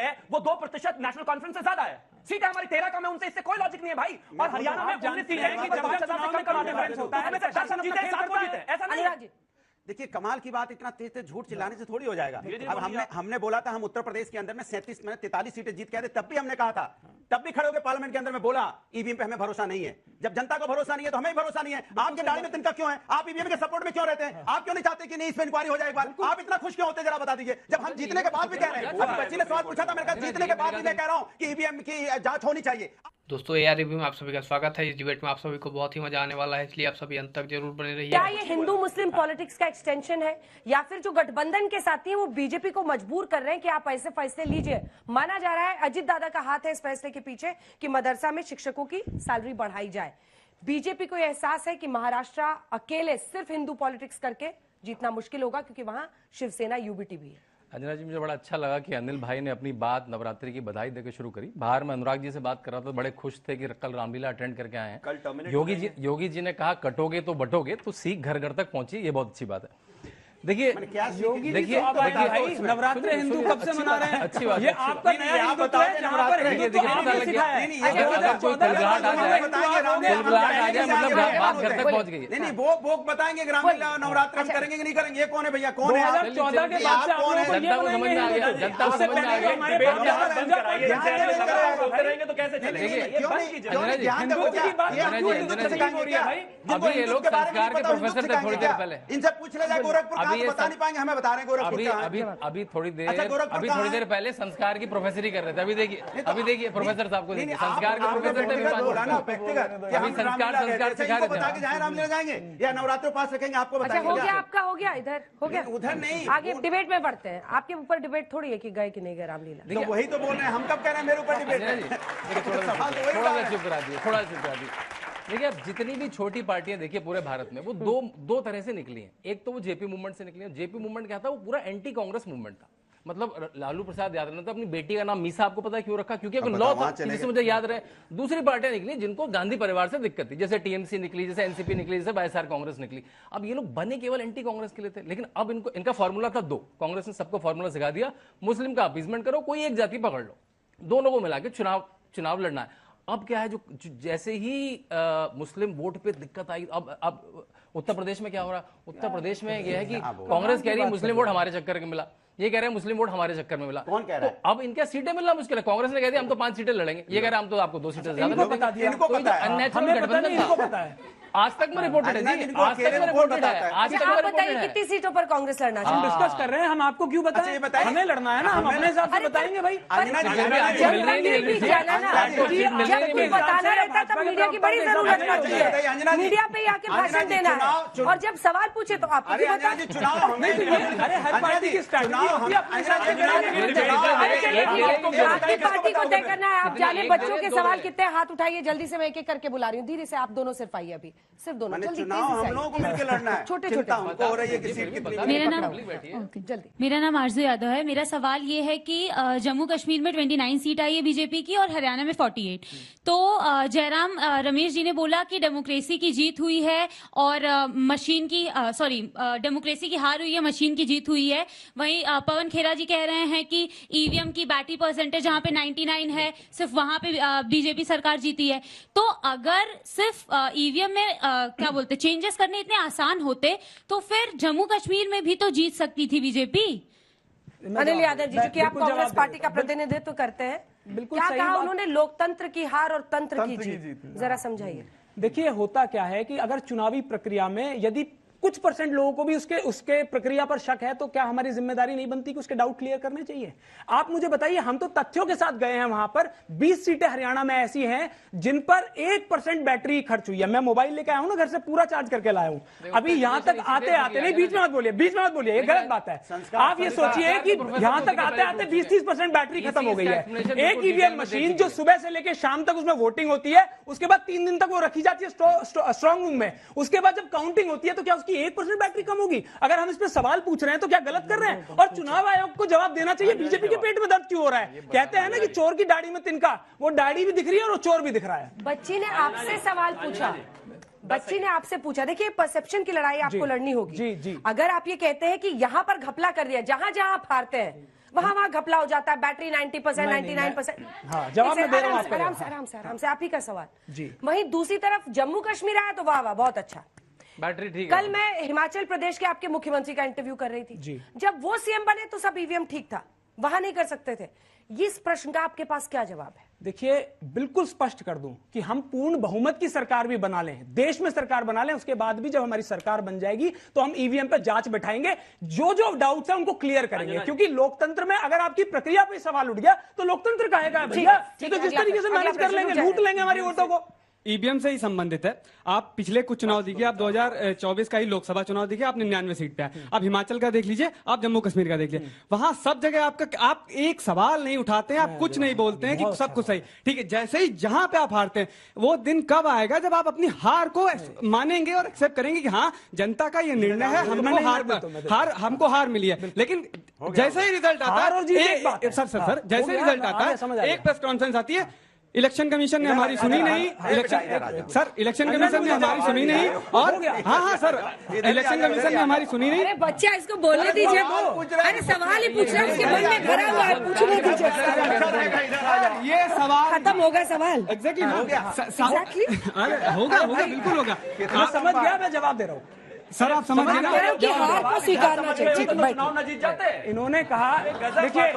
है वो 2% national conference से ज्यादा है। सीटें हमारी 13 कम है उनसे, इससे कोई लॉजिक नहीं है भाई। और हरियाणा में 19 सीटें हैं कि जब 5,000 से कम का डिफरेंस होता है, 10 जीते 7 जीते, ऐसा नहीं है। देखिए कमाल की बात, इतना तेज तेज झूठ चिल्लाने से थोड़ी हो जाएगा। अब हमने बोला था हम उत्तर प्रदेश के अंदर में 43 सीटें जीत के आए थे, तब भी हमने कहा था, तब भी खड़े होकर पार्लियामेंट के अंदर में बोला ईवीएम पे हमें भरोसा नहीं है। जब जनता को भरोसा नहीं है तो हमें भी भरोसा नहीं है। आपके दाढ़ी में तिनका क्यों है? आप ईवीएम के सपोर्ट में क्यों रहते हैं? आप क्यों नहीं चाहते कि नहीं इस पर इंक्वायरी हो जाए एक बार? आप इतना खुश क्यों होते जरा बता दीजिए। जब हम जीतने के बाद भी कह रहे हैं, अभी बच्ची ने सवाल पूछा था, मैंने कहा जीतने के बाद भी मैं कह रहा हूं कि ईवीएम की जांच होनी चाहिए। दोस्तों AR रिव्यू में आप सभी का स्वागत है। इस डिबेट में आप सभी को बहुत ही मजा आने वाला है, इसलिए आप सभी अंत तक जरूर बने रहिए। क्या ये हिंदू मुस्लिम पॉलिटिक्स का एक्सटेंशन है, या फिर जो गठबंधन के साथी हैं वो बीजेपी को मजबूर कर रहे हैं कि आप ऐसे फैसले लीजिए? माना जा रहा है अजित दादा का हाथ है इस फैसले के पीछे कि मदरसा में शिक्षकों की सैलरी बढ़ाई जाए। बीजेपी को यह एहसास है कि महाराष्ट्र अकेले सिर्फ हिंदू पॉलिटिक्स करके जीतना मुश्किल होगा, क्योंकि वहां शिवसेना यूबीटी भी है। अंजना जी, मुझे बड़ा अच्छा लगा कि अनिल भाई ने अपनी बात नवरात्रि की बधाई देकर शुरू करी। बाहर में अनुराग जी से बात कर रहा था, बड़े खुश थे कि कल रामलीला अटेंड करके आए हैं। योगी जी ने कहा कटोगे तो बटोगे, तो सीख घर घर तक पहुंची, ये बहुत अच्छी बात है। देखिए देखिए नवरात्रि हिंदू कब से मना रहे हैं? अच्छी बात, ये आपका नया हिंदुत्व है, जहाँ पर हिंदू को आपने सिखाया है। बात घर तक पहुंच गई। नहीं वो बताएंगे ग्रामीण नवरात्र हम करेंगे कि नहीं करेंगे, ये कौन है भैया? कौन है? 2014 के बाद से आप लोगों को जनता को समझ में आ गया, जनता को समझ में आ गया। तो कैसे चलेगा? अभी ये लोग संस्कार के प्रोफेसर थे थोड़ी देर पहले, इनसे पूछ ले जाए गोरखपुर बता नहीं पाएंगे, हमें बता रहे हैं गोरखपुर। अभी थोड़ी देर पहले संस्कार की प्रोफेसरी कर रहे थे। अभी देखिए प्रोफेसर साहब को देखिए, संस्कार के प्रोफेसर थे। अभी संस्कार सिखा रहे थे। रामलीला जाएंगे या नवरात्र पास रखेंगे, आपको बताएंगे। हो गया आपका, हो गया इधर, हो गया उधर नहीं। आगे डिबेट में बढ़ते हैं। आपके ऊपर डिबेट थोड़ी है कि गए कि नहीं गए रामलीला। तो वही तो बोल रहे हैं, हम कब कह रहे हैं मेरे ऊपर डिबेट है? थोड़ा सा चुप करा दिए। देखिए अब जितनी भी छोटी पार्टियां देखिए पूरे भारत में, वो दो तरह से निकली हैं। एक तो वो जेपी मूवमेंट से निकली है। जेपी मूवमेंट क्या था? वो पूरा एंटी कांग्रेस मूवमेंट था। मतलब लालू प्रसाद यादव ने तो अपनी बेटी का नाम मीसा, आपको पता है क्यों रखा? क्योंकि लॉ था, जिससे मुझे याद रहे। दूसरी पार्टियां निकली जिनको गांधी परिवार से दिक्कत थी, जैसे टीएमसी निकली, जैसे एनसीपी निकली, जैसे वाईएसआर कांग्रेस निकली। अब ये लोग बने केवल एंटी कांग्रेस के लिए थे, लेकिन अब इनका फॉर्मूला था दो। कांग्रेस ने सबको फॉर्मूला सिखा दिया, मुस्लिम का अपीजमेंट करो, कोई एक जाति पकड़ लो, दोनों को मिला के चुनाव लड़ना है। अब क्या है, जो जैसे ही मुस्लिम वोट पे दिक्कत आई, अब उत्तर प्रदेश में क्या हो रहा है? उत्तर प्रदेश में यह है कि कांग्रेस कह रही है मुस्लिम वोट हमारे चक्कर में मिला, ये कह रहे हैं मुस्लिम वोट हमारे चक्कर में मिला। कौन कह रहा है? तो अब इनके सीटें मिलना मुश्किल है। कांग्रेस ने कह दिया हम तो 5 सीटें लड़ेंगे, ये कह रहे हैं हम तो आपको 2 सीटें ज्यादा देंगे। इनको पता है, अननेचुरल गठबंधन था। आज तक में रिपोर्टेड है, आज तक में रिपोर्टेड है। आज तक में रिपोर्टेड है। कितनी सीटों पर कांग्रेस लड़ना हम डिस्कस कर रहे हैं, हम आपको क्यों बताएं? हमें लड़ना है ना, हम अपने हिसाब से बताएंगे भाई। बताना रहता तब मीडिया की बड़ी जरूरत पड़ती है, मीडिया पे आके भाषण देना है, और जब सवाल पूछे तो आप अरे हर पार्टी की स्ट्रैटेजी होती है, अपने हिसाब से आपकी पार्टी को तय करना है। आप जाने बच्चों के सवाल कितने, हाथ उठाइए जल्दी से, मैं एक एक करके बुला रही हूँ। धीरे से आप दोनों सिर्फ आइए, अभी सिर्फ दोनों। चुनाव हम लोगों को मिलकर लड़ना है। छोटे मेरा नाम आरजू यादव है। मेरा सवाल ये है कि जम्मू कश्मीर में 29 सीट आई है बीजेपी की और हरियाणा में 48। तो जयराम रमेश जी ने बोला कि डेमोक्रेसी की जीत हुई है और डेमोक्रेसी की हार हुई है, मशीन की जीत हुई है। वहीं पवन खेरा जी कह रहे हैं कि ईवीएम की बैटरी परसेंटेज जहां पे 99 है, सिर्फ वहां पे बीजेपी सरकार जीती है। तो अगर सिर्फ ईवीएम में क्या बोलते चेंजेस करने इतने आसान होते तो फिर जम्मू कश्मीर में भी तो जीत सकती थी बीजेपी। अनिल यादव जी, क्योंकि आप कांग्रेस पार्टी का प्रतिनिधित्व करते हैं, क्या कहा उन्होंने? लोकतंत्र की हार और तंत्र की जीत, जरा समझाइए। देखिए होता क्या है कि अगर चुनावी प्रक्रिया में यदि कुछ परसेंट लोगों को भी उसके प्रक्रिया पर शक है, तो क्या हमारी जिम्मेदारी नहीं बनती कि उसके डाउट क्लियर करने चाहिए? आप मुझे बताइए, हम तो तथ्यों के साथ गए हैं। वहां पर 20 सीटें हरियाणा में ऐसी हैं जिन पर 1% बैटरी खर्च हुई है। मैं मोबाइल लेकर आया हूं ना, घर से पूरा चार्ज करके लाया हूं। अभी यहां तक आते आते, नहीं बीच में मत बोलिए, ये गलत बात है। आप ये सोचिए कि यहां तक आते आते 20-30% बैटरी खत्म हो गई है। एक ईवीएम मशीन जो सुबह से लेकर शाम तक उसमें वोटिंग होती है, उसके बाद 3 दिन तक वो रखी जाती है स्ट्रॉन्ग रूम में। उसके बाद जब काउंटिंग होती है तो क्या 1% बैटरी कम होगी? अगर हम इस पे सवाल पूछ रहे हैं तो क्या गलत कर रहे हैं? और चुनाव आयोग को जवाब देना चाहिए, बीजेपी के पेट में दर्द क्यों हो रहा है? कहते हैं ना कि चोर की दाढ़ी में तिनका, वो दाढ़ी भी दिख रही है और वो चोर भी दिख रहा है। बच्ची ने आपसे सवाल पूछा, बच्ची ने आपसे पूछा। देखिए परसेप्शन की लड़ाई आपको लड़नी होगी। अगर आप ये कहते हैं कि यहां पर घपला कर दिया, जहां जहां आप हारते हैं, वहां घपला हो जाता है, बैटरी 90%, 99%। हाँ, जवाब मैं दे रहा हूं आपको। आराम से आप ही का सवाल जी। वहीं दूसरी तरफ जम्मू कश्मीर आया तो वाह वाह बहुत अच्छा। बैटरी ठीक कल मैं हिमाचल प्रदेश के आपके मुख्यमंत्री का इंटरव्यू कर रही थी जी। जब वो सीएम बने तो सब ईवीएम ठीक था, वहां नहीं कर सकते थे। इस प्रश्न का आपके पास क्या जवाब है? देखिए, बिल्कुल स्पष्ट कर दूं कि हम पूर्ण बहुमत की सरकार भी बना लें, देश में सरकार बना लें, उसके बाद भी जब हमारी सरकार बन जाएगी तो हम ईवीएम पे जांच बैठाएंगे, जो जो डाउट्स है उनको क्लियर करेंगे। क्योंकि लोकतंत्र में अगर आपकी प्रक्रिया पे सवाल उठ गया तो लोकतंत्र कहेगा भैया तो जिस तरीके से मैनेज कर लेंगे, लूट लेंगे हमारी वोटों को। ईवीएम से ही संबंधित है। आप पिछले कुछ चुनाव देखिए, आप 2024 का ही लोकसभा चुनाव देखिए, आप 99 सीट पे है। आप हिमाचल का देख लीजिए, आप जम्मू कश्मीर का देख लीजिए, वहां सब जगह आप एक सवाल नहीं उठाते हैं, आप कुछ नहीं बोलते हैं कि सब कुछ सही ठीक है। जैसे ही जहां पे आप हारते हैं, वो दिन कब आएगा जब आप अपनी हार को मानेंगे और एक्सेप्ट करेंगे कि हाँ, जनता का ये निर्णय है, हमको हार मिली है। लेकिन जैसे ही रिजल्ट आता है, सर जैसे रिजल्ट आता है, एक प्रेस कॉन्फ्रेंस आती है, इलेक्शन कमीशन ने हमारी सुनी नहीं, इलेक्शन कमीशन ने हमारी सुनी नहीं, और हाँ सर, इलेक्शन कमीशन ने हमारी सुनी नहीं। अरे बच्चा, इसको बोलने दीजिए, अरे सवाल ही पूछ रहा है, उसके मन में भरा हुआ है, पूछने दीजिए। ये सवाल खत्म होगा सवाल। एग्जैक्टली हो गया, होगा बिल्कुल होगा। मैं समझ गया, मैं जवाब दे रहा हूँ सर, आप समझ गए ना कि हार को स्वीकारना चाहिए। चुनाव न जीत जाते। इन्होंने कहा, देखिए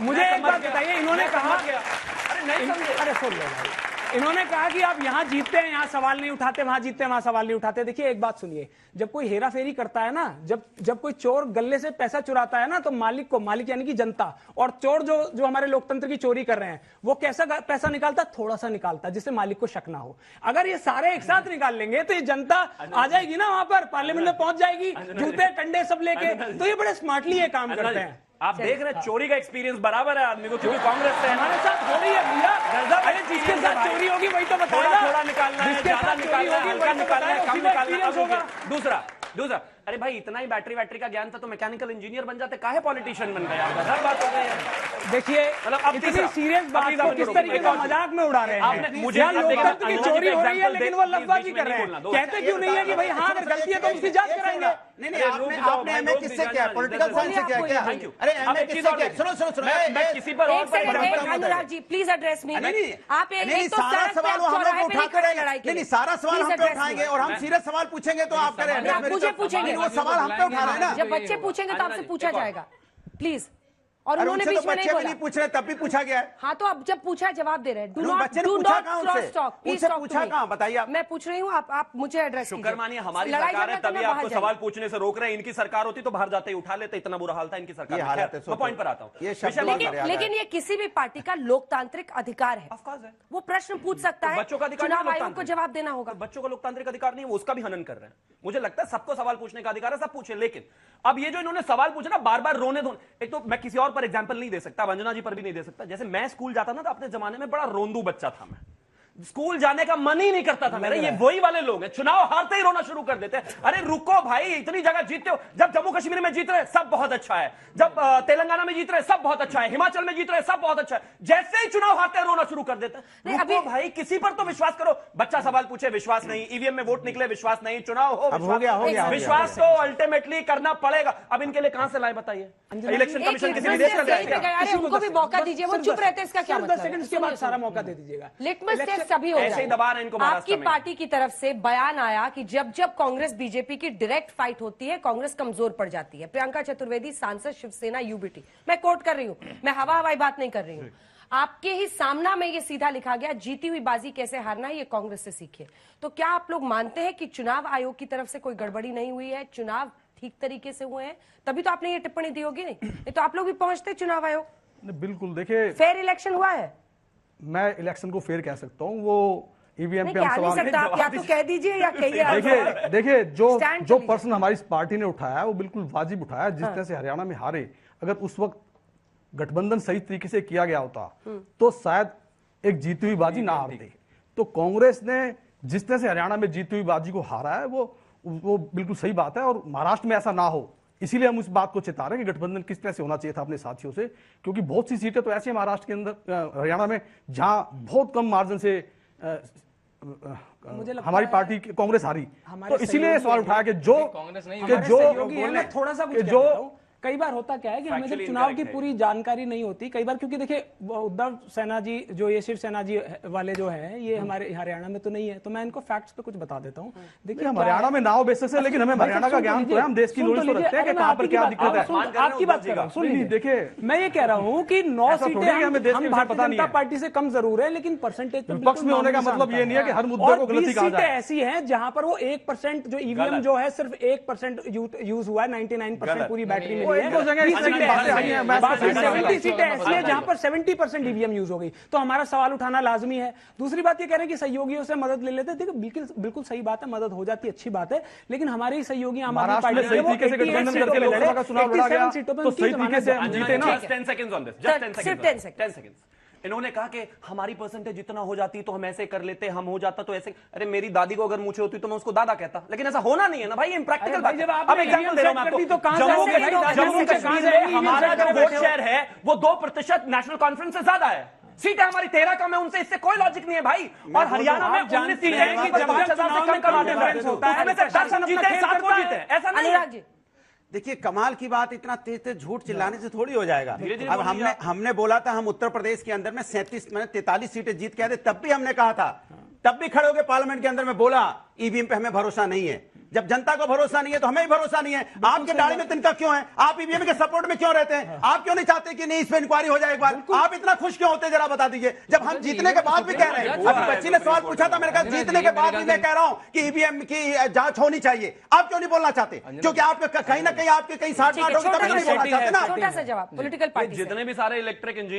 मुझे एक बात बताइए, इन्होंने कहा, अरे नहीं समझे, अरे सुन लो भाई, इन्होंने कहा कि आप यहां जीतते हैं, यहां सवाल नहीं उठाते, वहां जीतते हैं, वहां सवाल नहीं उठाते। देखिए एक बात सुनिए, जब कोई हेरा फेरी करता है ना, जब कोई चोर गले से पैसा चुराता है ना, तो मालिक यानी कि जनता, और चोर जो हमारे लोकतंत्र की चोरी कर रहे हैं, वो कैसा पैसा निकालता, थोड़ा सा निकालता, जिससे मालिक को शक ना हो। अगर ये सारे एक साथ निकाल लेंगे तो ये जनता आ जाएगी ना, वहां पर पार्लियामेंट में पहुंच जाएगी, जूते कंडे सब लेके, तो ये बड़े स्मार्टली ये काम करते हैं। आप देख रहे हैं चोरी का एक्सपीरियंस बराबर है आदमी को, क्योंकि कांग्रेस से हमारे साथ हो रही है भैया। अरे जिसके साथ चोरी होगी वही तो बताएगा, थोड़ा निकालना है, ज्यादा निकालना है, हल्का निकालना है, कम निकालना होगा। दूसरा अरे भाई, इतना ही बैटरी का ज्ञान था तो मैकेनिकल इंजीनियर बन जाते, काहे पॉलिटिशियन बन गए? गजब बात हो गई है। देखिए इतनी सीरियस बात को किस तरीके का मजाक में उड़ा रहे हैं। मुझे लोकतंत्र की चोरी हो रही है, लेकिन वो लफ्ज़बाजी कर रहे हैं। कहते क्यों नहीं है कि भाई हाँ, अगर गलती है तो उसकी जांच कराएंगे। नहीं, आपने एमए किससे किया? पॉलिटिकल साइंस से किया क्या? अरे एमए किससे किया? सुनो, मैं किसी पर अनुराग जी प्लीज एड्रेस मी। आप एक तो सारा सवाल हम लोग उठा करेंगे, नहीं सारा सवाल हम पे उठाएंगे और हम सीरियस सवाल पूछेंगे तो आप करें, आप मुझे पूछेंगे, वो सवाल हम पे उठा रहे हैं ना। जब बच्चे पूछेंगे तो आपसे पूछा जाएगा, प्लीज। और उन्होंने तो बीच में बच्चे भी नहीं पूछ रहे, तब भी पूछा गया है। हाँ, तो अब जब पूछा जवाब दे रहे हैं। बच्चे ने पूछा कहाँ उनसे पूछा कहाँ, बताइए। मैं पूछ रही हूँ, आप मुझे एड्रेस कीजिए। शुक्र मानिए हमारी सरकार है, तभी आपको सवाल पूछने से रोक रहे हैं। इनकी सरकार होती तो बाहर जाते ही उठा लेते, इतना बुरा हाल था इनकी सरकार का। पॉइंट पर आता हूँ, लेकिन ये किसी भी पार्टी का लोकतांत्रिक अधिकार है, वो प्रश्न पूछ सकता है, बच्चों का अधिकार, चुनाव आयोग को जवाब देना होगा। बच्चों का लोकतांत्रिक अधिकार नहीं है, वो उसका भी हनन कर रहे हैं। मुझे लगता है सबको सवाल पूछने का अधिकार है, सब पूछे। लेकिन अब ये जो इन्होंने सवाल पूछा ना, बार बार रोने धोने, एक तो मैं किसी और पर एग्जांपल नहीं दे सकता, वंजना जी पर भी नहीं दे सकता। जैसे मैं स्कूल जाता ना, तो अपने जमाने में बड़ा रोंदू बच्चा था, मैं स्कूल जाने का मन ही नहीं करता था मेरा। ये वही वाले लोग हैं, चुनाव हारते ही रोना शुरू कर देते हैं। अरे रुको भाई, इतनी जगह जीतते हो, जब जम्मू कश्मीर में जीत रहे सब बहुत अच्छा है, जब तेलंगाना में जीत रहे सब बहुत अच्छा है, हिमाचल में जीत रहे सब बहुत अच्छा है, जैसे ही चुनाव हारते हैं रोना शुरू कर देते हैं। रुको भाई, किसी पर तो विश्वास करो। बच्चा सवाल पूछे, विश्वास नहीं, ईवीएम में वोट निकले, विश्वास नहीं, चुनाव हो गया, विश्वास तो अल्टीमेटली करना पड़ेगा। अब इनके लिए कहां से लाए बताइए? इलेक्शन कमीशन किसी विदेश का जाएगा? उनको भी मौका दीजिए, वो चुप रहते हैं, इसका क्या मतलब? 10 सेकंड के बाद सारा मौका दे दीजिएगा। लिटमस टेस्ट अभी हो ऐसे ही दबा रहे हैं इनको। आपकी पार्टी की तरफ से बयान आया कि जब जब कांग्रेस बीजेपी की डायरेक्ट फाइट होती है, कांग्रेस कमजोर पड़ जाती है। प्रियंका चतुर्वेदी, सांसद, शिवसेना, यूबीटी, मैं कोट कर रही हूं, मैं हवाई बात नहीं कर रही हूं। आपके ही सामना में ये सीधा लिखा गया, जीती हुई बाजी कैसे हारना है ये कांग्रेस से सीखिए। तो क्या आप लोग मानते हैं कि चुनाव आयोग की तरफ से कोई गड़बड़ी नहीं हुई है, चुनाव ठीक तरीके से हुए हैं? तभी तो आपने ये टिप्पणी दी होगी, नहीं तो आप लोग भी पहुंचते चुनाव आयोग। बिल्कुल, देखिए फेयर इलेक्शन हुआ है। मैं इलेक्शन को फेयर कह सकता हूँ, वो ईवीएम पे हम सवाल नहीं सकता, आप या तो कह दीजिए या कहिए। देखिए जो प्रश्न हमारी पार्टी ने उठाया वो बिल्कुल वाजिब उठाया। जिस तरह से हरियाणा में हारे, अगर उस वक्त गठबंधन सही तरीके से किया गया होता तो शायद एक जीती हुई बाजी ना हारती। तो कांग्रेस ने जिस तरह से हरियाणा में जीती हुई बाजी को हारा है वो बिल्कुल सही बात है, और महाराष्ट्र में ऐसा ना हो, इसीलिए हम उस बात को चेता रहे हैं कि गठबंधन किस तरह से होना चाहिए था अपने साथियों से। क्योंकि बहुत सी सीटें तो ऐसी महाराष्ट्र के अंदर, हरियाणा में, जहां बहुत कम मार्जिन से हमारी पार्टी कांग्रेस हारी। तो इसीलिए सवाल उठाया कि जो थोड़ा सा कई बार होता क्या है कि हमें जब Factually चुनाव की incorrect है। पूरी जानकारी नहीं होती, कई बार क्योंकि देखिए उद्धव सेना जी जो ये शिवसेना जी वाले जो है ये हमारे हरियाणा में तो नहीं है, तो मैं इनको फैक्ट्स पे कुछ बता देता हूँ। देखिए हम क्या हरियाणा है- में नाव बेसिस है, लेकिन हमें भाई हरियाणा साहब, का सुन ज्ञान तो है, हम देश की सुन नॉलेज तो लीजिए। रखते हैं कि अरे मैं कहाँ पर आपकी क्या बात- दिक्कत है। सुन- आपकी बात कर रहा हूँ, सुन नहीं, लीजिए। देखिए, मैं ये कह रहा हूँ कि 9 ऐसा थोड़ी है कि सीटें हमें देश के हम विषय भारतीय पता नहीं जनता है। पार्टी से कम जरूर है, लेकिन परसेंटेज पे विपक्ष में होने का मतलब ये नहीं है कि हर मुद्दे को गलती कहा सीटें जाए। ऐसी हैं जहां पर वो 1% जो ईवीएम जो है सिर्फ 1% यूज हुआ है, 99% पूरी बैटरी में वो है। एक दो जगह 20 इस तरह की सीटें बातें ऐसी आई हैं, हैं, मैं इसको बाकी सही नहीं 70 मानता। सीटें ऐसी हैं जहां पर 70% ईवीएम यूज हो गई। तो हमारा सवाल उठाना लाजमी है। दूसरी बात ये कह रहे हैं कि सहयोगियों से मदद ले लेते हैं। देखो बिल्कुल सही बात है, मदद हो जाती है, अच्छी बात है, लेकिन हमारे सहयोगी आम आदमी महाराष्ट्र में पार्टी सही के वो तरीके से 88 गठबंधन सीटों करके पे लोकसभा लड़े, का चुनाव लड़ा 87 गया, सीटों पे तो उनकी सही जमानत तरीके से हम है। जीते ना। Just 10 seconds on this. Just 10 सिर्फ seconds. 10 seconds. 10 seconds. इन्होंने कहा कि हमारी परसेंटेज जितना हो जाती तो हम ऐसे कर लेते, हम हो जाता तो ऐसे। अरे मेरी दादी को अगर मूछे होती तो मैं उसको दादा कहता, लेकिन ऐसा होना नहीं है ना भाई, इम्प्रैक्टिकल अरे बात भाई, है। जब आपने अब एग्जांपल दे रहा हूं मैं EVM सेट कर दी आपको। तो कहां से जम्मू होंगे भाई? जम्मू कहां कश्मीर से में EVM हमारा सेट जो कर वोट बैठे हो? शेयर है वो 2% नेशनल कॉन्फ्रेंस से ज्यादा है। सीट है हमारी 13 कम है उनसे, इससे कोई लॉजिक नहीं है भाई। और हरियाणा में 19 सीटें हैं कि 5,000 से कम कमा देता है, होता है, उसमें से 10 हम जीते, 7 वो जीते, ऐसा नहीं है। अनुराग जी, देखिए कमाल की बात इतना तेज तेज झूठ चिल्लाने से थोड़ी हो जाएगा। धीरे-धीरे अब बोलिए आप। हमने बोला था हम उत्तर प्रदेश के अंदर में 43 सीटें जीत के आए थे, तब भी हमने कहा था, तब भी खड़े होकर पार्लियामेंट के अंदर में बोला ईवीएम पे हमें भरोसा नहीं है। जब जनता को भरोसा नहीं है तो हमें भी भरोसा नहीं है। आपके दाढ़ी में तिनका क्यों है? आप ईवीएम के सपोर्ट में क्यों रहते हैं? आप क्यों नहीं चाहते कि नहीं इस पे इंक्वायरी हो जाए एक बार? आप इतना खुश क्यों होते जरा बता दीजिए। जब हम जीतने के बाद भी कह रहे हैं, अभी बच्ची ने सवाल पूछा था, मैंने कहा जीतने के बाद भी मैं कह रहा हूं कि ईवीएम की जांच होनी चाहिए। आप क्यों नहीं बोलना चाहते? क्योंकि आप कहीं ना कहीं आपके कहीं 60 ठीक है, होगी तब छोटा नहीं बोलना चाहते ना। छोटा सा जवाब, पॉलिटिकल पार्टी से। जितने भी सारे इलेक्ट्रिक इंजीनियर